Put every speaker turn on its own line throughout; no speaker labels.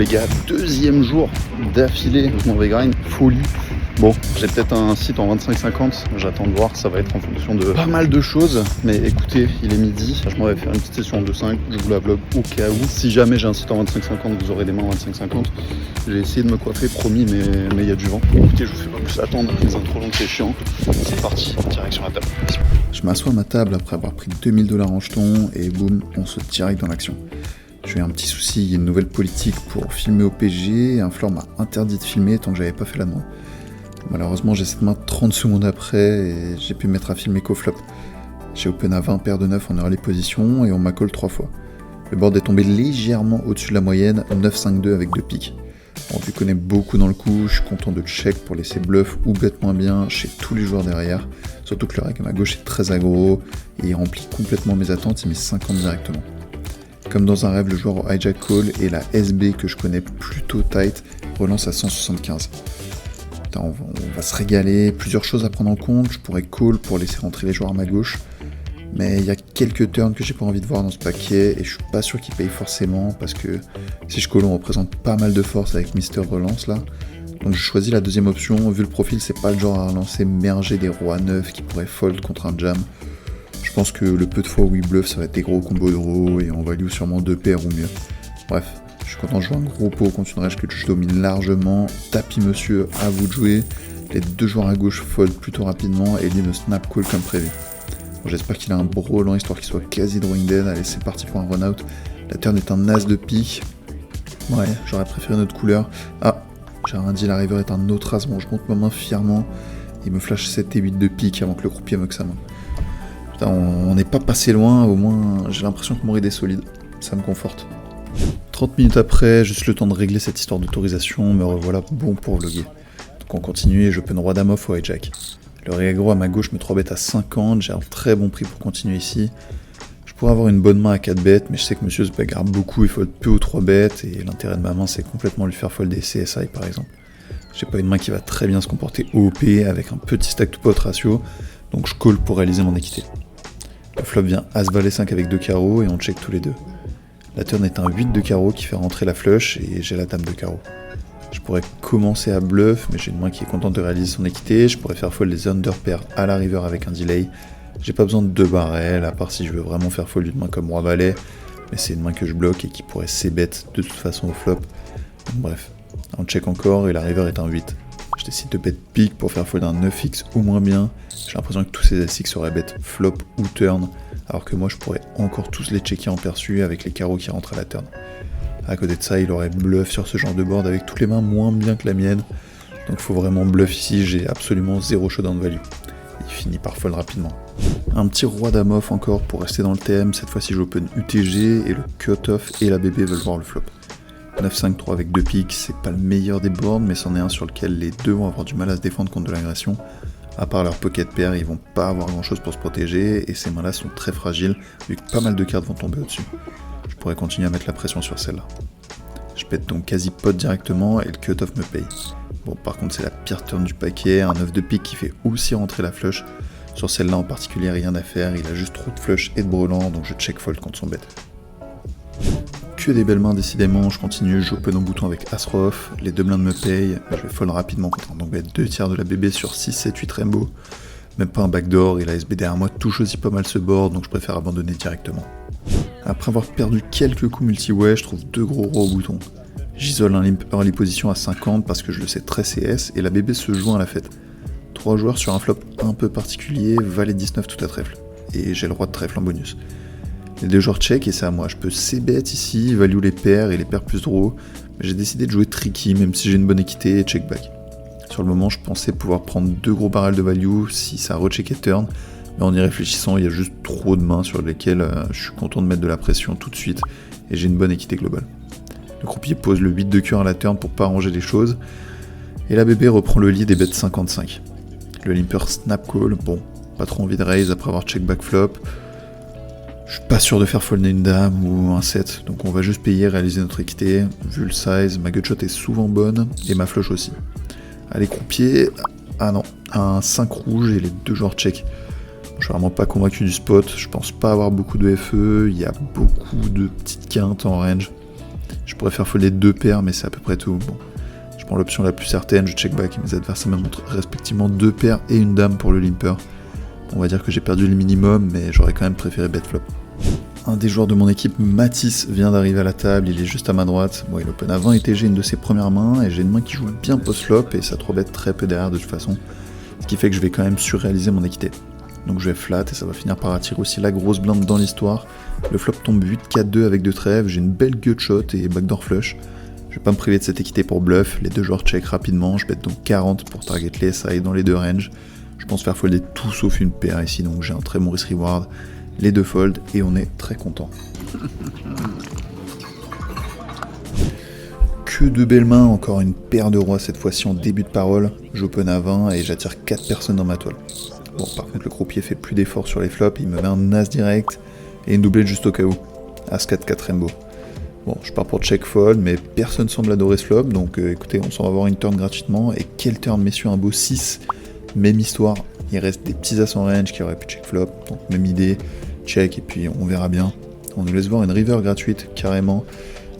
les gars, deuxième jour d'affilée de mauvais grind, folie. Bon, j'ai peut-être un site en 25-50, j'attends de voir, ça va être en fonction de pas mal de choses. Mais écoutez, il est midi, je m'en vais faire une petite session en 2.5, je vous la vlog au cas où. Si jamais j'ai un site en 25-50, vous aurez des mains en 25-50. J'ai essayé de me coiffer, promis, mais il y a du vent. Écoutez, je vous fais pas plus attendre, les intros longues c'est chiant. C'est parti, direction la table. Je m'assois à ma table après avoir pris 2000$ en jetons et boum, on saute direct dans l'action. J'ai eu un petit souci, il y a une nouvelle politique pour filmer au PG, et un floor m'a interdit de filmer tant que j'avais pas fait la demande. Malheureusement, j'ai cette main 30 secondes après et j'ai pu me mettre à filmer qu'au flop. J'ai open à 20 paires de 9 en early position et on m'a call 3 fois. Le board est tombé légèrement au-dessus de la moyenne, 9-5-2 avec 2 piques. Bon, vu qu'on est beaucoup dans le coup, je suis content de check pour laisser bluff ou bet moins bien chez tous les joueurs derrière. Surtout que le reg à ma gauche est très aggro et il remplit complètement mes attentes, il met 50 directement. Comme dans un rêve, le joueur au hijack call et la SB que je connais plutôt tight relance à 175. On va se régaler, plusieurs choses à prendre en compte, je pourrais call pour laisser rentrer les joueurs à ma gauche, mais il y a quelques turns que j'ai pas envie de voir dans ce paquet et je suis pas sûr qu'il paye forcément parce que si je call on représente pas mal de force avec Mister Relance là, donc je choisis la deuxième option, vu le profil c'est pas le genre à relancer merger des rois 9 qui pourraient fold contre un jam. Je pense que le peu de fois où il bluff ça va être des gros combos de row et on value sûrement 2 paires ou mieux. Bref. Je suis content de jouer un gros pot contre une range que je domine largement. Tapis monsieur, à vous de jouer. Les deux joueurs à gauche fold plutôt rapidement et lui me snap call comme prévu. Bon, j'espère qu'il a un brelan histoire qu'il soit quasi drawing dead. Allez, c'est parti pour un run out. La turn est un as de pique. Ouais, j'aurais préféré une autre couleur. Ah, j'ai rien dit, la river est un autre as. Bon, je monte ma main fièrement. Il me flash 7 et 8 de pique avant que le croupier me que sa main. Putain, on n'est pas passé loin. Au moins, j'ai l'impression que mon ride est solide. Ça me conforte. 30 minutes après, juste le temps de régler cette histoire d'autorisation, me revoilà bon pour vlogger. Donc on continue et je open roi dame off au hijack. Le réagro à ma gauche me 3-bet à 50, j'ai un très bon prix pour continuer ici. Je pourrais avoir une bonne main à 4 bêtes, mais je sais que monsieur se bagarre beaucoup, il fold peu ou 3 bêtes, et l'intérêt de ma main c'est complètement lui faire folder CSI par exemple. J'ai pas une main qui va très bien se comporter OP avec un petit stack to pot ratio, donc je call pour réaliser mon équité. Le flop vient as valet 5 avec 2 carreaux et on check tous les deux. La turn est un 8 de carreau qui fait rentrer la flush et j'ai la dame de carreau. Je pourrais commencer à bluff, mais j'ai une main qui est contente de réaliser son équité. Je pourrais faire fold les under pairs à la river avec un delay. J'ai pas besoin de 2 barrels, à part si je veux vraiment faire fold une main comme roi valet, mais c'est une main que je bloque et qui pourrait c-bet de toute façon au flop. Donc, bref, on check encore et la river est un 8. Je décide de bet pique pour faire fold un 9x ou moins bien. J'ai l'impression que tous ces SX seraient bet flop ou turn, alors que moi je pourrais encore tous les checker en perçu avec les carreaux qui rentrent à la turn. À côté de ça, il aurait bluff sur ce genre de board avec toutes les mains moins bien que la mienne, donc faut vraiment bluff ici, j'ai absolument 0 showdown value. Il finit par fold rapidement. Un petit roi dame off encore pour rester dans le thème, cette fois-ci j'open UTG et le cut-off et la bébé veulent voir le flop. 9-5-3 avec 2 piques, c'est pas le meilleur des boards, mais c'en est un sur lequel les deux vont avoir du mal à se défendre contre de l'agression. À part leur pocket pair, ils vont pas avoir grand chose pour se protéger, et ces mains-là sont très fragiles, vu que pas mal de cartes vont tomber au-dessus. Je pourrais continuer à mettre la pression sur celle-là. Je pète donc quasi pot directement, et le cut-off me paye. Bon, par contre c'est la pire turn du paquet, un 9 de pique qui fait aussi rentrer la flush. Sur celle-là en particulier, rien à faire, il a juste trop de flush et de brelan, donc je check fold contre son bet. Que des belles mains décidément, je continue, j'open au bouton avec As-Rof, les 2 blindes me payent, mais je vais fold rapidement contre un donc 2 tiers de la bébé sur 6, 7, 8 rainbow. Même pas un backdoor, et la SB derrière moi touche aussi pas mal ce board, donc je préfère abandonner directement. Après avoir perdu quelques coups multi-way, je trouve 2 gros rows au bouton. J'isole un limp early position à 50 parce que je le sais très CS, et la bébé se joint à la fête. 3 joueurs sur un flop un peu particulier, valet 19 tout à trèfle, et j'ai le roi de trèfle en bonus. Les 2 joueurs check et c'est à moi, je peux c-bet ici, value les paires et les paires plus draw, mais j'ai décidé de jouer tricky même si j'ai une bonne équité et check back. Sur le moment je pensais pouvoir prendre 2 gros barrels de value si ça recheckait turn, mais en y réfléchissant il y a juste trop de mains sur lesquelles je suis content de mettre de la pression tout de suite et j'ai une bonne équité globale. Le croupier pose le 8 de cœur à la turn pour pas arranger les choses, et la bébé reprend le lead et bet 55. Le limper snap call, bon, pas trop envie de raise après avoir check back flop. Je suis pas sûr de faire folder une dame ou un 7, donc on va juste payer et réaliser notre équité. Vu le size, ma gutshot est souvent bonne, et ma flush aussi. Allez, croupier, ah non, un 5 rouge et les 2 joueurs check. Je suis vraiment pas convaincu du spot, je pense pas avoir beaucoup de FE, il y a beaucoup de petites quintes en range. Je pourrais faire folder 2 paires, mais c'est à peu près tout. Bon, je prends l'option la plus certaine, je check back et mes adversaires me montrent respectivement 2 paires et une dame pour le limper. On va dire que j'ai perdu le minimum, mais j'aurais quand même préféré bet flop. Un des joueurs de mon équipe, Mathis, vient d'arriver à la table, il est juste à ma droite. Bon, il open à 20 et j'ai une de ses premières mains, et j'ai une main qui joue bien post-flop, et ça 3 bet très peu derrière de toute façon. Ce qui fait que je vais quand même surréaliser mon équité. Donc je vais flat, et ça va finir par attirer aussi la grosse blinde dans l'histoire. Le flop tombe 8-4-2 avec 2 trèves, j'ai une belle gut shot et backdoor flush. Je vais pas me priver de cette équité pour bluff, les deux joueurs check rapidement, je bet donc 40 pour target les SI dans les 2 ranges. Je pense faire folder tout sauf une paire ici, donc j'ai un très bon risk reward. Les 2 fold et on est très content. Que de belles mains, encore une paire de rois cette fois-ci en début de parole. J'open à 20 et j'attire 4 personnes dans ma toile. Bon, par contre le croupier fait plus d'efforts sur les flops, il me met un as direct et une doublette juste au cas où. As 4-4 rainbow. Bon, je pars pour check fold, mais personne semble adorer ce flop, donc écoutez, on s'en va avoir une turn gratuitement. Et quel turn messieurs, un beau 6, même histoire. Il reste des petits as en range qui auraient pu check flop, donc même idée, check et puis on verra bien. On nous laisse voir une river gratuite, carrément.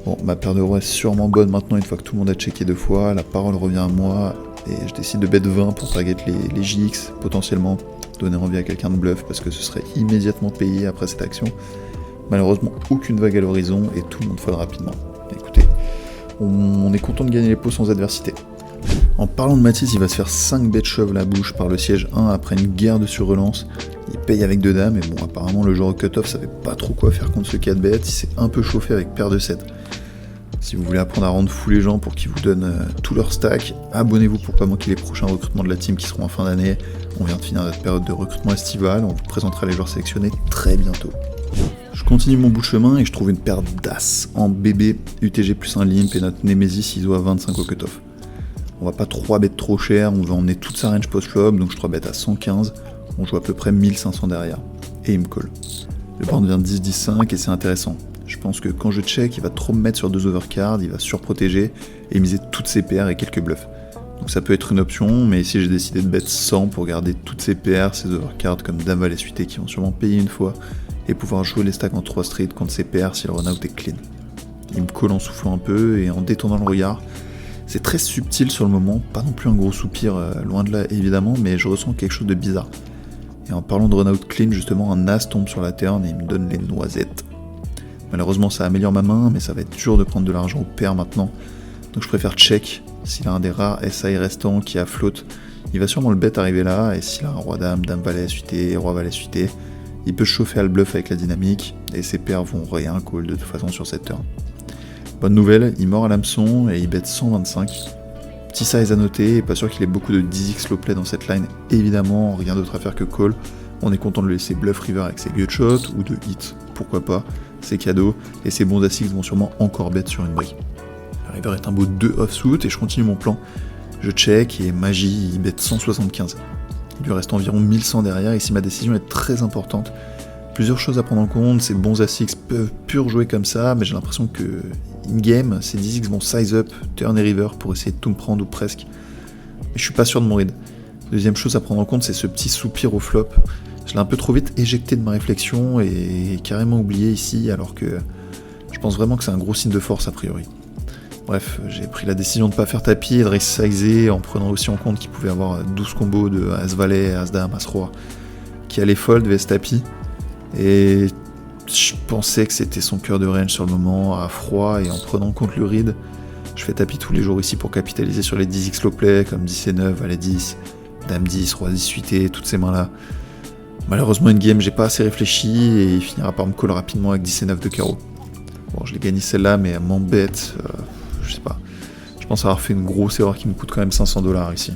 Bon, ma paire de rois est sûrement bonne maintenant une fois que tout le monde a checké 2 fois, la parole revient à moi, et je décide de bet 20 pour target les JX, potentiellement donner envie à quelqu'un de bluff parce que ce serait immédiatement payé après cette action. Malheureusement, aucune vague à l'horizon et tout le monde fold rapidement. Écoutez, on est content de gagner les pots sans adversité. En parlant de Mathis, il va se faire 5 bêtes shove la bouche par le siège 1 après une guerre de surrelance. Il paye avec 2 dames, et bon, apparemment le joueur au cut-off savait pas trop quoi faire contre ce 4 bêtes, il s'est un peu chauffé avec paire de 7. Si vous voulez apprendre à rendre fou les gens pour qu'ils vous donnent tout leur stack, abonnez-vous pour pas manquer les prochains recrutements de la team qui seront en fin d'année. On vient de finir notre période de recrutement estival, on vous présentera les joueurs sélectionnés très bientôt. Je continue mon bout de chemin et je trouve une paire d'as en bébé, UTG plus un limp et notre Nemesis ISO à 25 au cut-off. On va pas 3 bêtes trop cher, on va emmener toute sa range post-flop, donc je 3 bêtes à 115, on joue à peu près 1500 derrière. Et il me colle. Le board vient de 10-10-5 et c'est intéressant. Je pense que quand je check, il va trop me mettre sur 2 overcards, il va surprotéger et miser toutes ses paires et quelques bluffs. Donc ça peut être une option, mais ici j'ai décidé de bet 100 pour garder toutes ses paires, ses overcards comme Dame Valet suité qui vont sûrement payer une fois, et pouvoir jouer les stacks en 3 street contre ses paires si le run-out est clean. Il me colle en soufflant un peu et en détournant le regard. C'est très subtil sur le moment, pas non plus un gros soupir, loin de là évidemment, mais je ressens quelque chose de bizarre. Et en parlant de run-out clean, justement, un as tombe sur la turn et il me donne les noisettes. Malheureusement ça améliore ma main, mais ça va être dur de prendre de l'argent au pair maintenant. Donc je préfère check, s'il a un des rares SI restants qui a flotte, il va sûrement le bet arriver là, et s'il a un roi-dame, dame-valet suité, roi-valet suité, il peut chauffer à le bluff avec la dynamique, et ses paires vont rien call de toute façon sur cette turn. Bonne nouvelle, il mord à l'hameçon et il bet 125. Petit size à noter, et pas sûr qu'il ait beaucoup de 10x low play dans cette line, évidemment, rien d'autre à faire que call. On est content de le laisser bluff river avec ses gut shots, ou de hit, pourquoi pas, c'est cadeau, et ses bons as vont sûrement encore bet sur une brique. La river est un beau 2 offsuit, et je continue mon plan. Je check, et magie, il bet 175. Il lui reste environ 1100 derrière, ici ma décision est très importante. Plusieurs choses à prendre en compte, ces bons as peuvent pur jouer comme ça, mais j'ai l'impression que in-game, ces 10x vont size up, turn et river pour essayer de tout me prendre ou presque. Mais je suis pas sûr de mon read. Deuxième chose à prendre en compte, c'est ce petit soupir au flop. Je l'ai un peu trop vite éjecté de ma réflexion et carrément oublié ici, alors que je pense vraiment que c'est un gros signe de force a priori. Bref, j'ai pris la décision de ne pas faire tapis et de raise-sizer en prenant aussi en compte qu'il pouvait y avoir 12 combos de As-Valet, As-Dame, As-Roi qui allaient fold vs tapis. Et je pensais que c'était son cœur de range sur le moment, à froid, et en prenant en compte le read, je fais tapis tous les jours ici pour capitaliser sur les 10x low play, comme 10 et 9, Valet 10, Dame 10, Roi 10 suité, toutes ces mains-là. Malheureusement, une game, j'ai pas assez réfléchi, et il finira par me call rapidement avec 10 et 9 de carreau. Bon, je l'ai gagné celle-là, mais elle m'embête, je sais pas. Je pense avoir fait une grosse erreur qui me coûte quand même 500$ ici.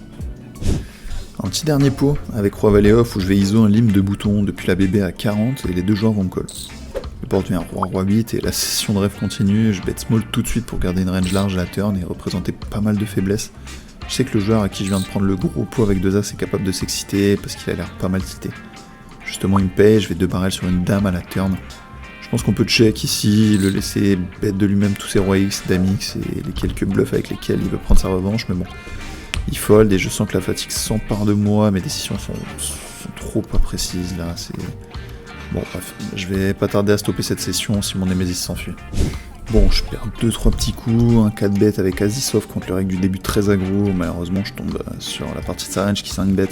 Un petit dernier pot avec Roi Valet off où je vais ISO un limp de bouton depuis la BB à 40 et les deux joueurs vont me call. Le board devient Roi 8 et la session de rêve continue, je bet small tout de suite pour garder une range large à la turn et représenter pas mal de faiblesses. Je sais que le joueur à qui je viens de prendre le gros pot avec 2 as est capable de s'exciter parce qu'il a l'air pas mal tilté. Justement il me paye, je vais 2 barrels sur une dame à la turn. Je pense qu'on peut check ici, le laisser bet de lui-même tous ses Rois X, Dame X et les quelques bluffs avec lesquels il veut prendre sa revanche, mais bon. Il fold et je sens que la fatigue s'empare de moi, mes décisions sont trop pas précises là, c'est... Bon bref, je vais pas tarder à stopper cette session si mon Nemesis s'enfuit. Bon, je perds 2-3 petits coups, un 4 bet avec Azisov contre le règle du début très aggro. Malheureusement, je tombe sur la partie de sa range qui 5 bet.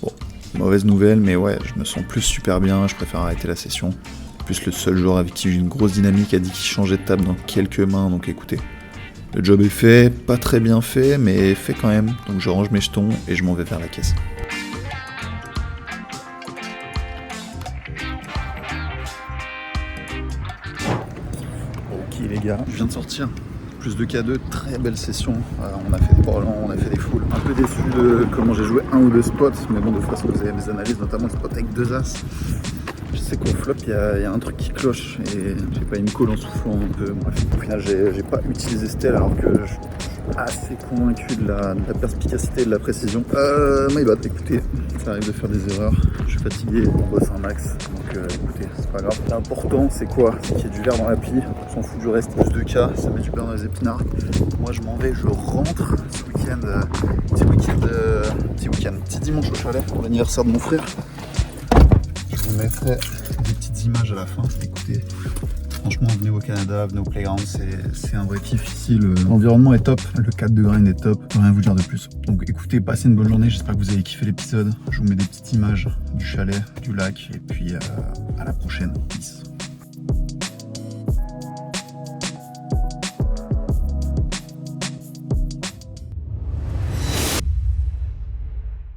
Bon, mauvaise nouvelle, mais ouais, je me sens plus super bien, je préfère arrêter la session. En plus, le seul joueur avec qui j'ai une grosse dynamique a dit qu'il changeait de table dans quelques mains, donc écoutez. Le job est fait, pas très bien fait, mais fait quand même. Donc je range mes jetons et je m'en vais vers la caisse. Ok les gars, je viens de sortir. Plus de K2, très belle session. On a fait des borlans, on a fait des foules. Un peu déçu de comment j'ai joué un ou deux spots, mais bon, de toute façon vous avez mes analyses, notamment le spot avec 2 as. Je sais qu'au flop, il y a un truc qui cloche et j'ai pas une call en soufflant un peu. Bref, au final, j'ai pas utilisé Stell alors que je suis assez convaincu de la perspicacité et de la précision. My bad, écoutez, ça arrive de faire des erreurs. Je suis fatigué, on bosse un max, donc écoutez, c'est pas grave. L'important, c'est quoi? C'est qu'il y ait du verre dans la pile. On s'en fout du reste, plus de K, ça met du beurre dans les épinards. Moi, je m'en vais, je rentre ce week-end, petit dimanche au chalet pour l'anniversaire de mon frère. Je vous mettrai des petites images à la fin. Écoutez, franchement, venez au Canada, venez au Playground, c'est un vrai kiff ici. L'environnement est top, le cadre de grind est top, je peux rien vous dire de plus. Donc écoutez, passez une bonne journée, j'espère que vous avez kiffé l'épisode. Je vous mets des petites images du chalet, du lac, et puis à la prochaine.